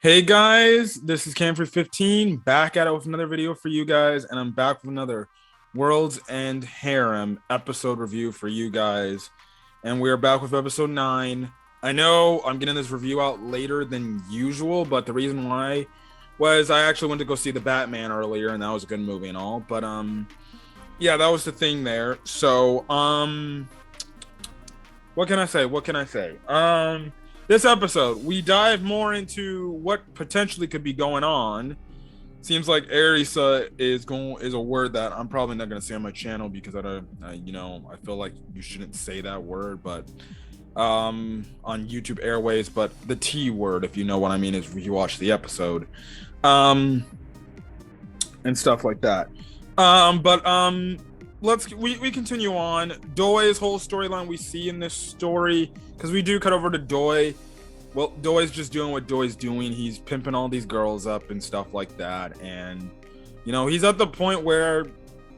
Hey guys, this is Cam for 15 back at it with another video for you guys, and I'm back with another World's End Harem episode review for you guys. And we are back with episode 9. I know I'm getting this review out later than usual, but the reason why was I actually went to go see the Batman earlier, and that was a good movie and all. But yeah, that was the thing there. So what can I say? This episode, we dive more into what potentially could be going on. Seems like Erisa is a word that I'm probably not going to say on my channel because I feel like you shouldn't say that word, but on YouTube Airways, but the T word, if you know what I mean, is if you watch the episode, and stuff like that. We continue on Doi's whole storyline we see in this story, because we do cut over to Doi. Well, Doi's just doing what Doi's doing. He's pimping all these girls up and stuff like that, and he's at the point where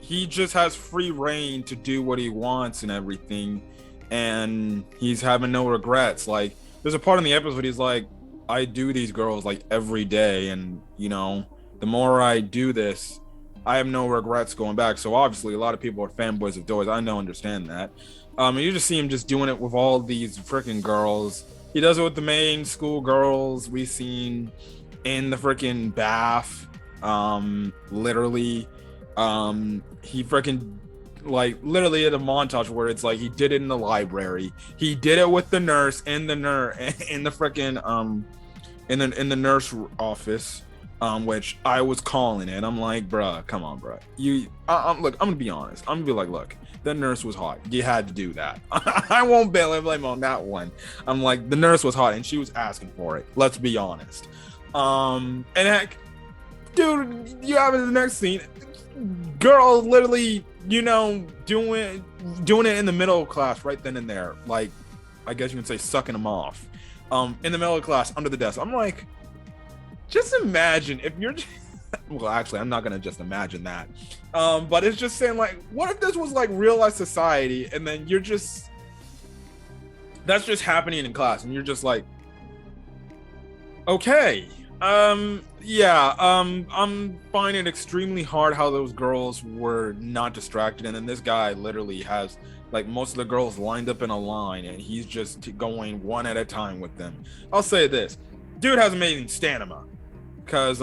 he just has free reign to do what he wants and everything, and he's having no regrets. Like, there's a part in the episode he's like, I do these girls like every day, and the more I do this, I have no regrets going back. So obviously a lot of people are fanboys of Doors. I understand that. And you just see him just doing it with all these freaking girls. He does it with the main school girls we've seen in the freaking bath. Literally. He freaking, like, literally at a montage where it's like he did it in the library. He did it with the nurse in the freaking in the nurse office. Which I was calling it. I'm like, bruh, come on, bruh. Look, I'm gonna be honest. I'm gonna be like, look, the nurse was hot. You had to do that. I won't blame on that one. I'm like, the nurse was hot and she was asking for it. Let's be honest. And heck, dude, you have in the next scene, girl, literally, doing it in the middle of class right then and there. Like, I guess you can say sucking them off. In the middle of class, under the desk. I'm like, just imagine if you're well, actually, I'm not gonna just imagine that, but it's just saying, like, what if this was like real life society, and then that's just happening in class, and you're just like, okay, yeah, I'm finding it extremely hard how those girls were not distracted, and then this guy literally has like most of the girls lined up in a line, and he's just going one at a time with them. I'll say this, dude has amazing stamina. Because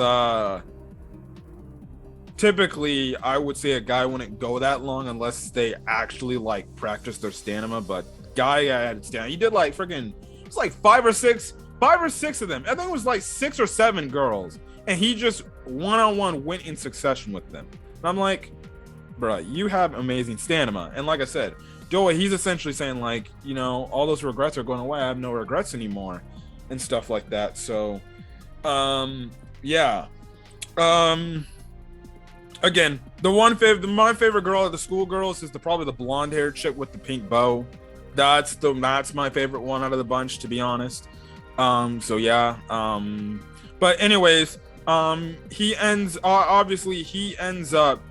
typically I would say a guy wouldn't go that long unless they actually like practice their stamina, but guy had stamina. He did like freaking, it's like five or six of them. I think it was like 6 or 7 girls, and he just one-on-one went in succession with them. And I'm like, bro, you have amazing stamina. And like I said, Doi, he's essentially saying, like, all those regrets are going away. I have no regrets anymore and stuff like that. So yeah. Again, my favorite girl of the school girls is probably the blonde haired chick with the pink bow. That's my favorite one out of the bunch, to be honest. So yeah. But anyways, he ends up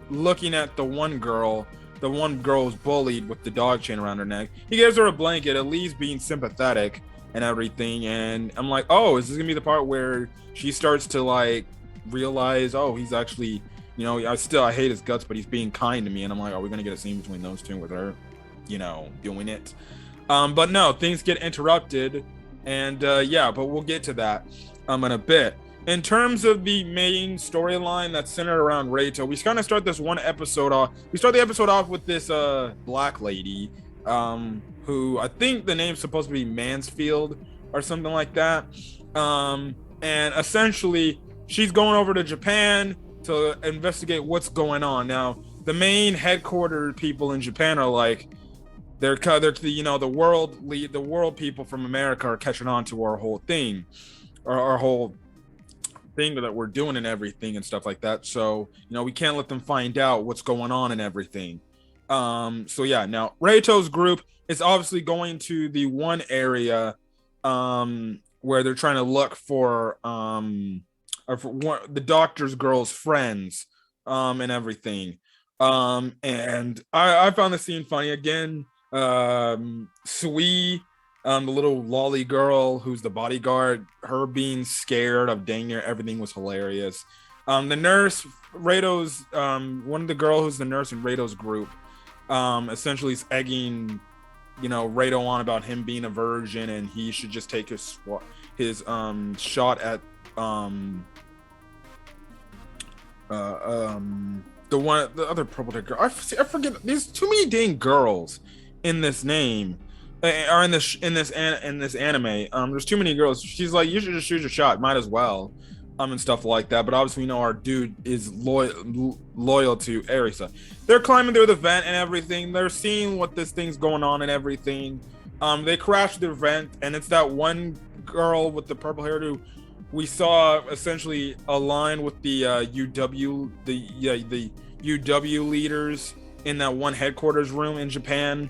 looking at the one girl who's bullied with the dog chain around her neck. He gives her a blanket, at least being sympathetic and everything, and I'm like, oh, is this gonna be the part where she starts to like realize, oh, he's actually, I hate his guts, but he's being kind to me, and I'm like, are we gonna get a scene between those two with her doing it? But no, things get interrupted, and yeah, but we'll get to that in a bit. In terms of the main storyline that's centered around Reito, we kind of start this one episode off. We start the episode off with this black lady, who I think the name's supposed to be Mansfield or something like that. And essentially, she's going over to Japan to investigate what's going on. Now, the main headquarters people in Japan are like, they're the world people from America are catching on to our whole thing, or our whole thing that we're doing and everything and stuff like that. So, we can't let them find out what's going on and everything. So yeah, now Reito's group is obviously going to the one area where they're trying to look for the doctor's girl's friends and everything. And I found the scene funny again. Sui The little lolly girl who's the bodyguard, her being scared of dang near everything was hilarious. The nurse, Reito's, one of the girl who's the nurse in Reito's group, essentially is egging, Reito on about him being a virgin and he should just take his shot at the other purple hair girl. I forget. There's too many dang girls in this name, or in this anime. There's too many girls. She's like, you should just shoot your shot. Might as well, and stuff like that. But obviously, we know our dude is loyal to Erisa. They're climbing through the vent and everything. They're seeing what this thing's going on and everything. They crash the vent, and it's that one girl with the purple hairdo we saw essentially aligned with the UW leaders in that one headquarters room in Japan.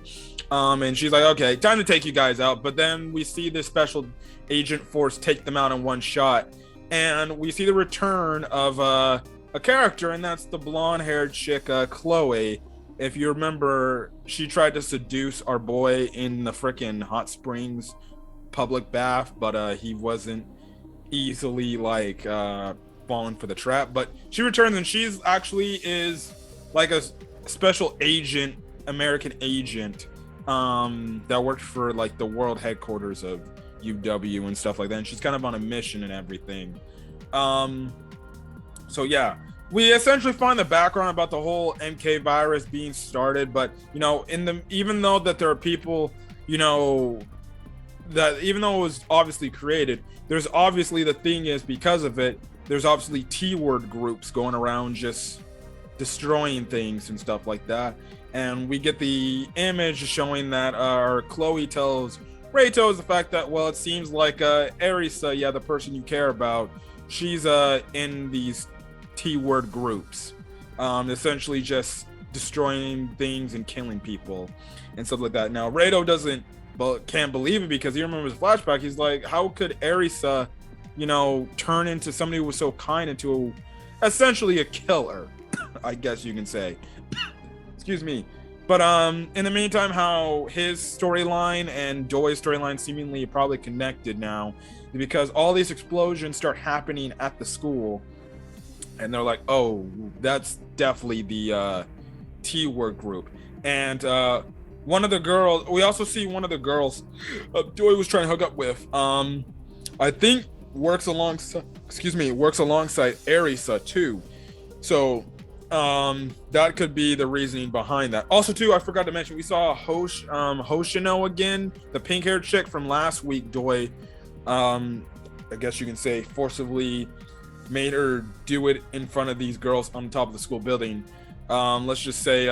And she's like, okay, time to take you guys out. But then we see this special agent force take them out in one shot. And we see the return of a character, and that's the blonde-haired chick, Chole. If you remember, she tried to seduce our boy in the frickin' hot springs public bath, but he wasn't easily falling for the trap. But she returns, and she's actually is like a special agent, American agent, that worked for like the world headquarters of UW and stuff like that, and she's kind of on a mission and everything. So yeah, we essentially find the background about the whole MK virus being started, but even though that there are people, that even though it was obviously created, there's obviously, the thing is, because of it, there's obviously T-word groups going around just destroying things and stuff like that. And we get the image showing that Chloe tells Reito is the fact that, well, it seems like Erisa, the person you care about, she's in these T-word groups, essentially just destroying things and killing people and stuff like that. Now Reito can't believe it, because he remembers the flashback. He's like, how could Erisa, turn into somebody who was so kind into essentially a killer, I guess you can say. Excuse me. But in the meantime, how his storyline and Doi's storyline seemingly probably connected now, because all these explosions start happening at the school, and they're like, oh, that's definitely the T-word group. And one of the girls, we also see one of the girls Doi was trying to hook up with, I think works alongside Erisa too. So that could be the reasoning behind that. Also too, I forgot to mention, we saw Hoshino again, the pink-haired chick from last week. Doi, I guess you can say, forcibly made her do it in front of these girls on top of the school building. Let's just say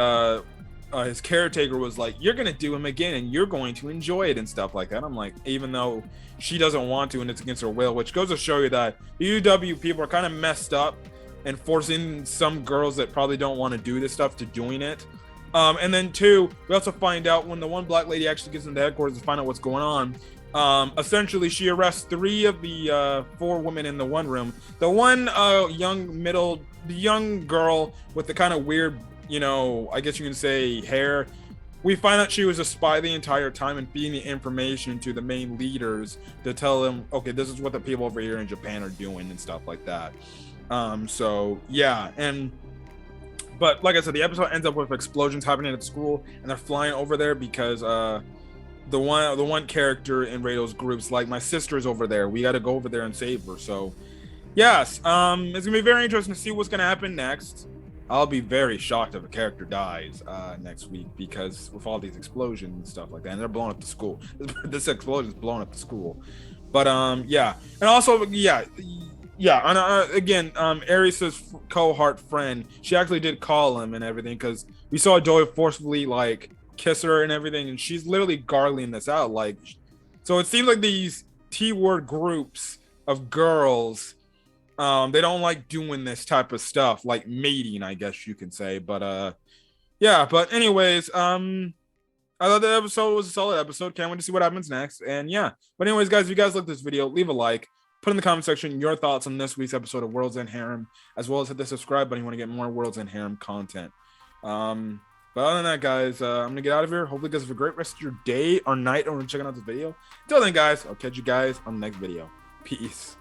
his caretaker was like, you're gonna do him again and you're going to enjoy it and stuff like that. I'm like, even though she doesn't want to and it's against her will, which goes to show you that the UW people are kind of messed up and forcing some girls that probably don't want to do this stuff to doing it. And then two, we also find out when the one black lady actually gets into headquarters to find out what's going on, essentially she arrests 3 of the 4 women in the one room. The one young girl with the kind of weird, I guess you can say, hair, we find out she was a spy the entire time and feeding the information to the main leaders to tell them, okay, this is what the people over here in Japan are doing and stuff like that. So yeah, but like I said, the episode ends up with explosions happening at school, and they're flying over there because the one character in Reito's group's like, my sister's over there, we got to go over there and save her. So yes, it's gonna be very interesting to see what's gonna happen next. I'll be very shocked if a character dies next week, because with all these explosions and stuff like that, and they're blowing up the school. This explosion is blowing up the school. But yeah, and also yeah. And again, Erisa's cohort friend, she actually did call him and everything, because we saw Doi forcibly like kiss her and everything, and she's literally gargling this out. Like, so it seems like these T-word groups of girls, they don't like doing this type of stuff, like mating, I guess you can say. But yeah. But anyways, I thought the episode was a solid episode. Can't wait to see what happens next. And yeah. But anyways, guys, if you guys like this video, leave a like. Put in the comment section your thoughts on this week's episode of World's End Harem, as well as hit the subscribe button if you want to get more World's End Harem content. But other than that, guys, I'm gonna get out of here. Hopefully, you guys have a great rest of your day or night, or checking out this video. Until then, guys, I'll catch you guys on the next video. Peace.